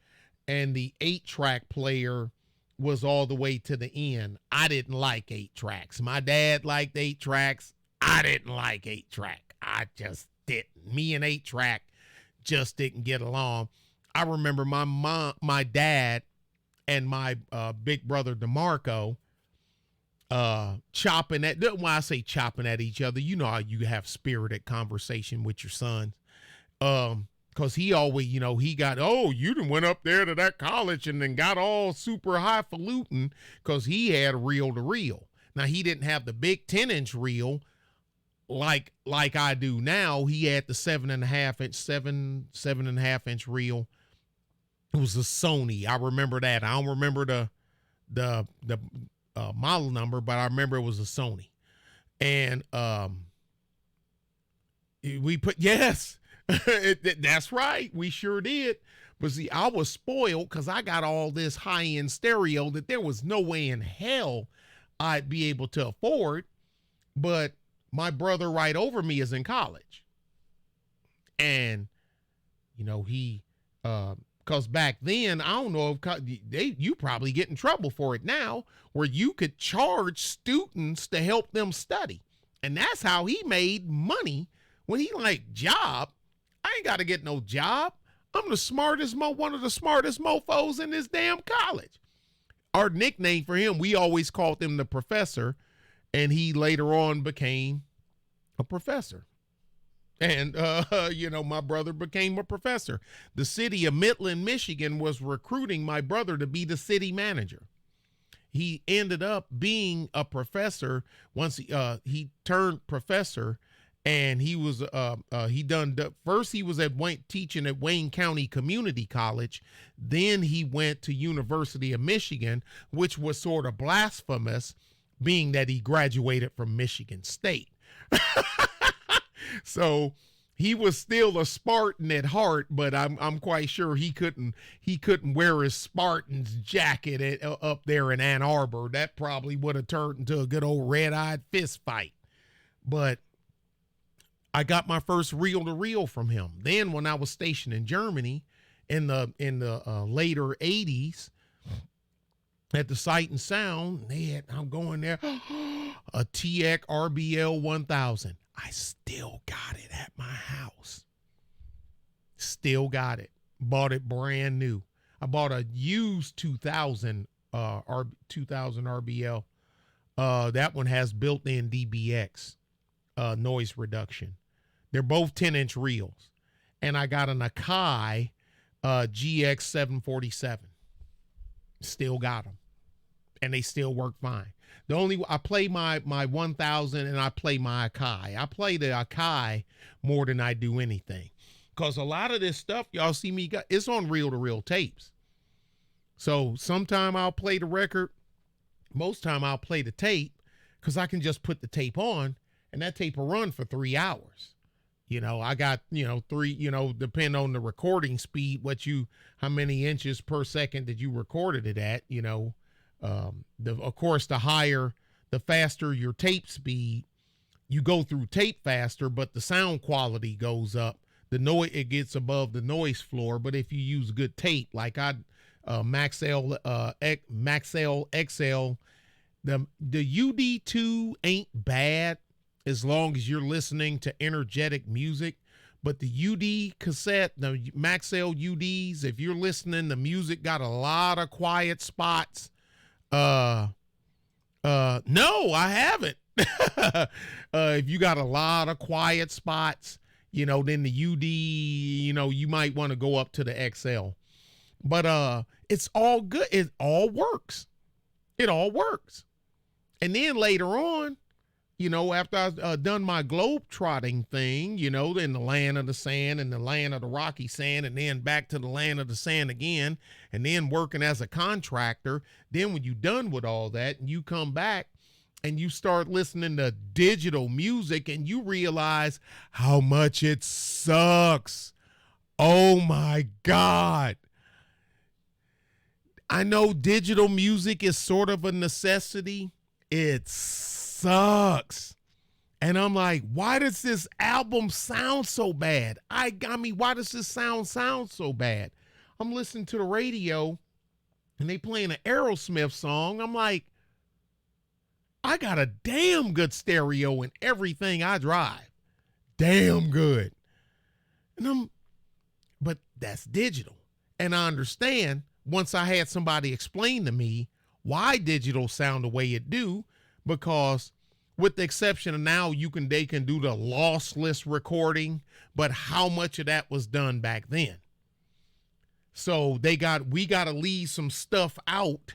and the 8-track player was all the way to the end. I didn't like 8 tracks. My dad liked 8 tracks. I didn't like 8-track. I just didn't. Me and 8-track just didn't get along. I remember my dad and my big brother DeMarco chopping at, when I say chopping at each other, you know how you have spirited conversation with your sons. Cause he always, he got, oh, you done went up there to that college and then got all super highfalutin, cause he had a reel to reel. Now he didn't have the big 10-inch reel like I do now. He had the 7.5 inch reel. It was a Sony. I remember that. I don't remember the model number, but I remember it was a Sony. And we put, yes, that's right. We sure did. But see, I was spoiled because I got all this high-end stereo that there was no way in hell I'd be able to afford. But my brother right over me is in college. And, he, because back then, I don't know if you probably get in trouble for it now, where you could charge students to help them study. And that's how he made money when he job. I ain't got to get no job. I'm the smartest, one of the smartest mofos in this damn college. Our nickname for him, we always called him the professor. and he later on became a professor. And, my brother became a professor. The city of Midland, Michigan was recruiting my brother to be the city manager. He ended up being a professor once he turned professor, and he was first he was teaching at Wayne County Community College. Then he went to University of Michigan, which was sort of blasphemous, being that he graduated from Michigan State. So he was still a Spartan at heart, but I'm quite sure he couldn't wear his Spartan's jacket up there in Ann Arbor. That probably would have turned into a good old red-eyed fist fight. But I got my first reel-to-reel from him. Then when I was stationed in Germany in the later 80s at the Sight and Sound, I'm going there, a TX RBL 1000. I still got it at my house. Still got it. Bought it brand new. I bought a used 2000 RBL. That one has built-in DBX noise reduction. They're both 10-inch reels. And I got an Akai GX 747. Still got them. And they still work fine. I play my 1000 and I play my Akai. I play the Akai more than I do anything. Because a lot of this stuff y'all see me got, it's on reel-to-reel tapes. So sometime I'll play the record. Most time I'll play the tape because I can just put the tape on and that tape will run for 3 hours. I got, depend on the recording speed, how many inches per second that you recorded it at, of course, the faster your tape speed, you go through tape faster, but the sound quality goes up. It gets above the noise floor. But if you use good tape, like Maxell XL, the UD2 ain't bad as long as you're listening to energetic music. But the UD cassette, the Maxell UDs, if you're listening, the music got a lot of quiet spots. No, I haven't. If you got a lot of quiet spots, then the UD, you might want to go up to the XL. But it's all good. It all works. It all works. And then later on, after I've done my globe trotting thing, in the land of the sand and the land of the rocky sand, and then back to the land of the sand again, and then working as a contractor, then when you're done with all that and you come back and you start listening to digital music and you realize how much it sucks. Oh my God. I know digital music is sort of a necessity. It sucks. And I'm like, why does this album sound so bad? I mean, why does this sound so bad? I'm listening to the radio and they playing an Aerosmith song. I'm like, I got a damn good stereo in everything I drive. Damn good. But that's digital. And I understand once I had somebody explain to me why digital sound the way it do, because with the exception of now they can do the lossless recording, but how much of that was done back then? So we got to leave some stuff out,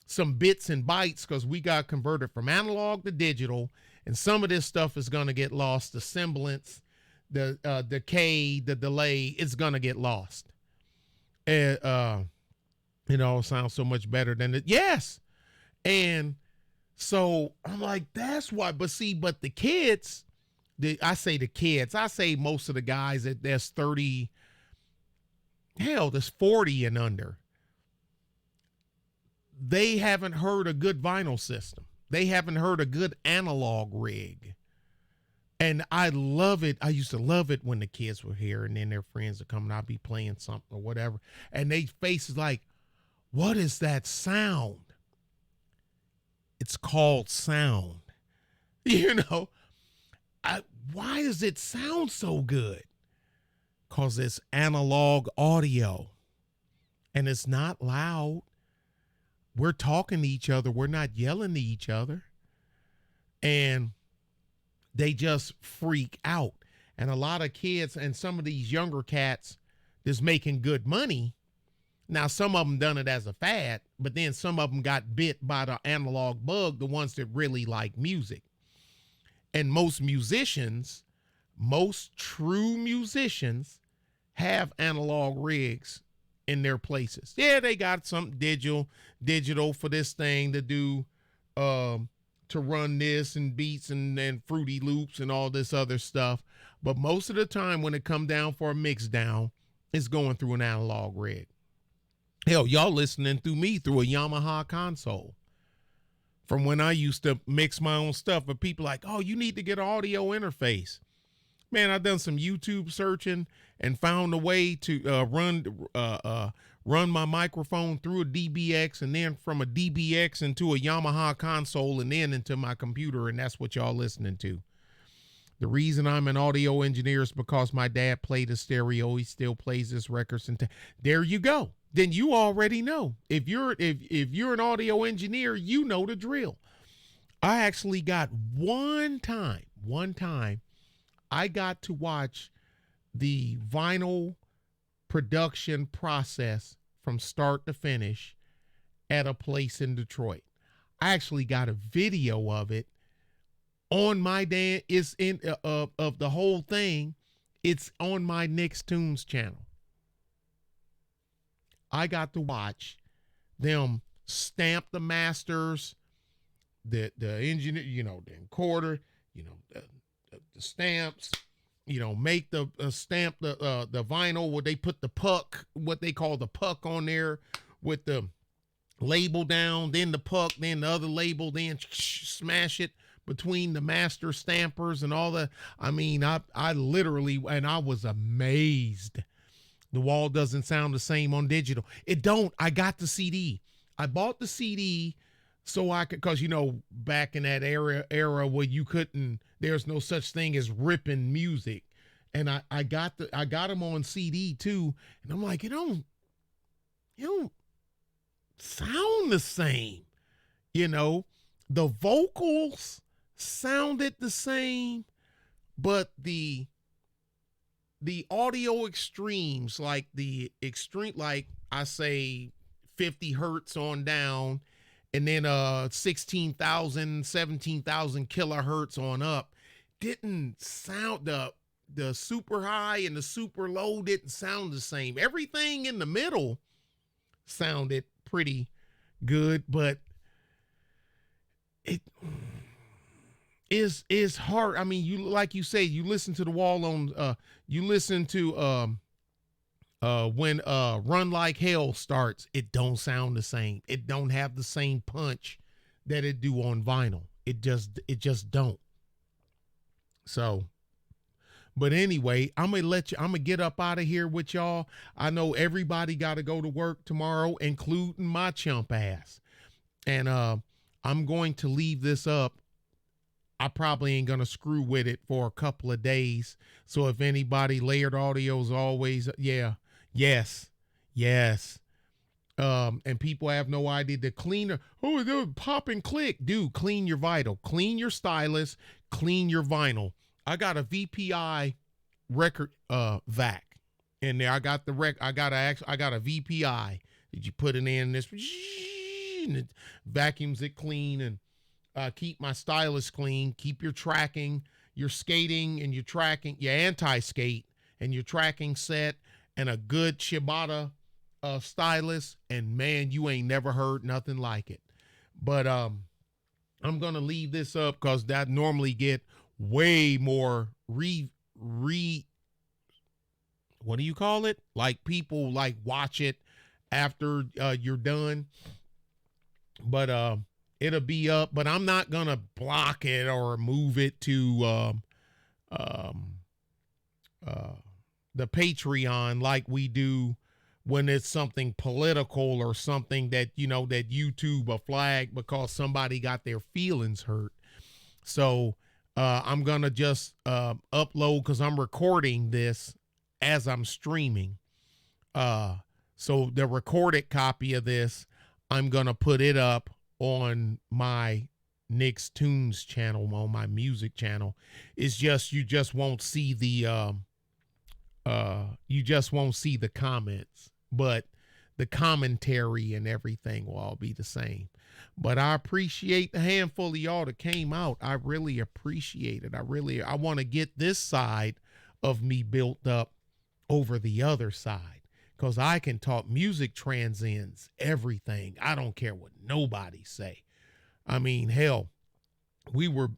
some bits and bytes, because we got converted from analog to digital, and some of this stuff is going to get lost. The semblance, the decay, the delay, it's going to get lost. And it all sounds so much better than it. Yes. And so I'm like, that's why. But the kids, I say most of the guys that's 30, that's 40 and under. They haven't heard a good vinyl system. They haven't heard a good analog rig. And I love it. I used to love it when the kids were here and then their friends would come and I'd be playing something or whatever. And they faces like, what is that sound? It's called sound. Why does it sound so good? Because it's analog audio and it's not loud. We're talking to each other. We're not yelling to each other. and they just freak out. And a lot of kids and some of these younger cats that's making good money. Now, some of them done it as a fad, but then some of them got bit by the analog bug, the ones that really like music. And most musicians, most true musicians, have analog rigs in their places. Yeah, they got some digital for this thing to do, to run this and beats and Fruity Loops and all this other stuff. But most of the time when it come down for a mix down, it's going through an analog rig. Hell, y'all listening through me through a Yamaha console. From when I used to mix my own stuff, but people like, oh, you need to get an audio interface. Man, I've done some YouTube searching and found a way to run my microphone through a DBX and then from a DBX into a Yamaha console and then into my computer, and that's what y'all listening to. The reason I'm an audio engineer is because my dad played a stereo. He still plays his records, and there you go. Then you already know. If you're an audio engineer, you know the drill. I actually got one time I got to watch the vinyl production process from start to finish at a place in Detroit. I actually got a video of it on my it's in of the whole thing. It's on my Nick's Tunes channel. I got to watch them stamp the masters, the engineer, the encoder, the stamps, make the stamp the vinyl where they put the puck, what they call the puck on there with the label down, then the puck, then the other label, then smash it between the master stampers and all the. I mean, I literally, and I was amazed. The wall doesn't sound the same on digital. It don't. I got the CD. I bought the CD so I could, because back in that era where you couldn't, there's no such thing as ripping music, and I got them on CD too, and I'm like, you don't sound the same. The vocals sounded the same, but the audio extremes, like I say 50 hertz on down, and then 16,000, 17,000 kilohertz on up, didn't sound, the super high and the super low didn't sound the same. Everything in the middle sounded pretty good, but it is hard. I mean, like you say, you listen to the wall on you listen to when Run Like Hell starts, it don't sound the same. It don't have the same punch that it do on vinyl. It just don't. So, but anyway, I'm gonna get up out of here with y'all. I know everybody got to go to work tomorrow, including my chump ass. And I'm going to leave this up. I probably ain't gonna screw with it for a couple of days. So if anybody, Layered Audio's always, yes. And people have no idea. The cleaner, pop and click. Dude, clean your vinyl, clean your stylus, clean your vinyl. I got a VPI record vac in there. I got a VPI that you put it in this, and it vacuums it clean, and keep my stylus clean, keep your tracking, your skating and your tracking, your anti-skate and your tracking set, and a good Shibata stylus, and man, you ain't never heard nothing like it. But I'm gonna leave this up because that normally get way more what do you call it? Like people like watch it after you're done. But it'll be up, but I'm not gonna block it or move it to the Patreon like we do when it's something political or something that that YouTube a flag because somebody got their feelings hurt. So I'm gonna just upload, because I'm recording this as I'm streaming. So the recorded copy of this, I'm gonna put it up on my Nick's Tunes channel on my music channel. It's just you just won't see the you just won't see the comments, but the commentary and everything will all be the same. But I appreciate the handful of y'all that came out. I really appreciate it. I want to get this side of me built up over the other side, because I can talk. Music transcends everything. I don't care what nobody say. I mean, hell, we were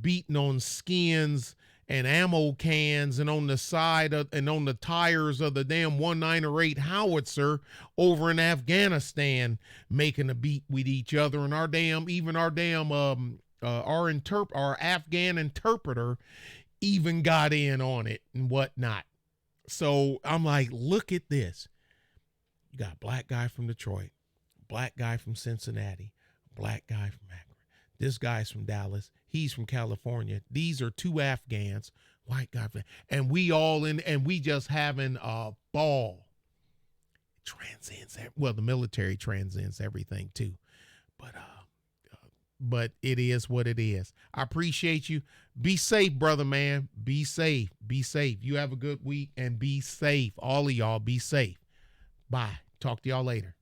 beating on skins and ammo cans and on the side of, and on the tires of the damn 198 howitzer over in Afghanistan, making a beat with each other. And our Afghan interpreter even got in on it and whatnot. So I'm like, look at this. You got a black guy from Detroit, black guy from Cincinnati, black guy from Akron. This guy's from Dallas. He's from California. These are two Afghans, white guy, and we all in, and we just having a ball. It transcends. Well, the military transcends everything too, but it is what it is. I appreciate you. Be safe, brother, man. Be safe. Be safe. You have a good week and be safe. All of y'all be safe. Bye. Talk to y'all later.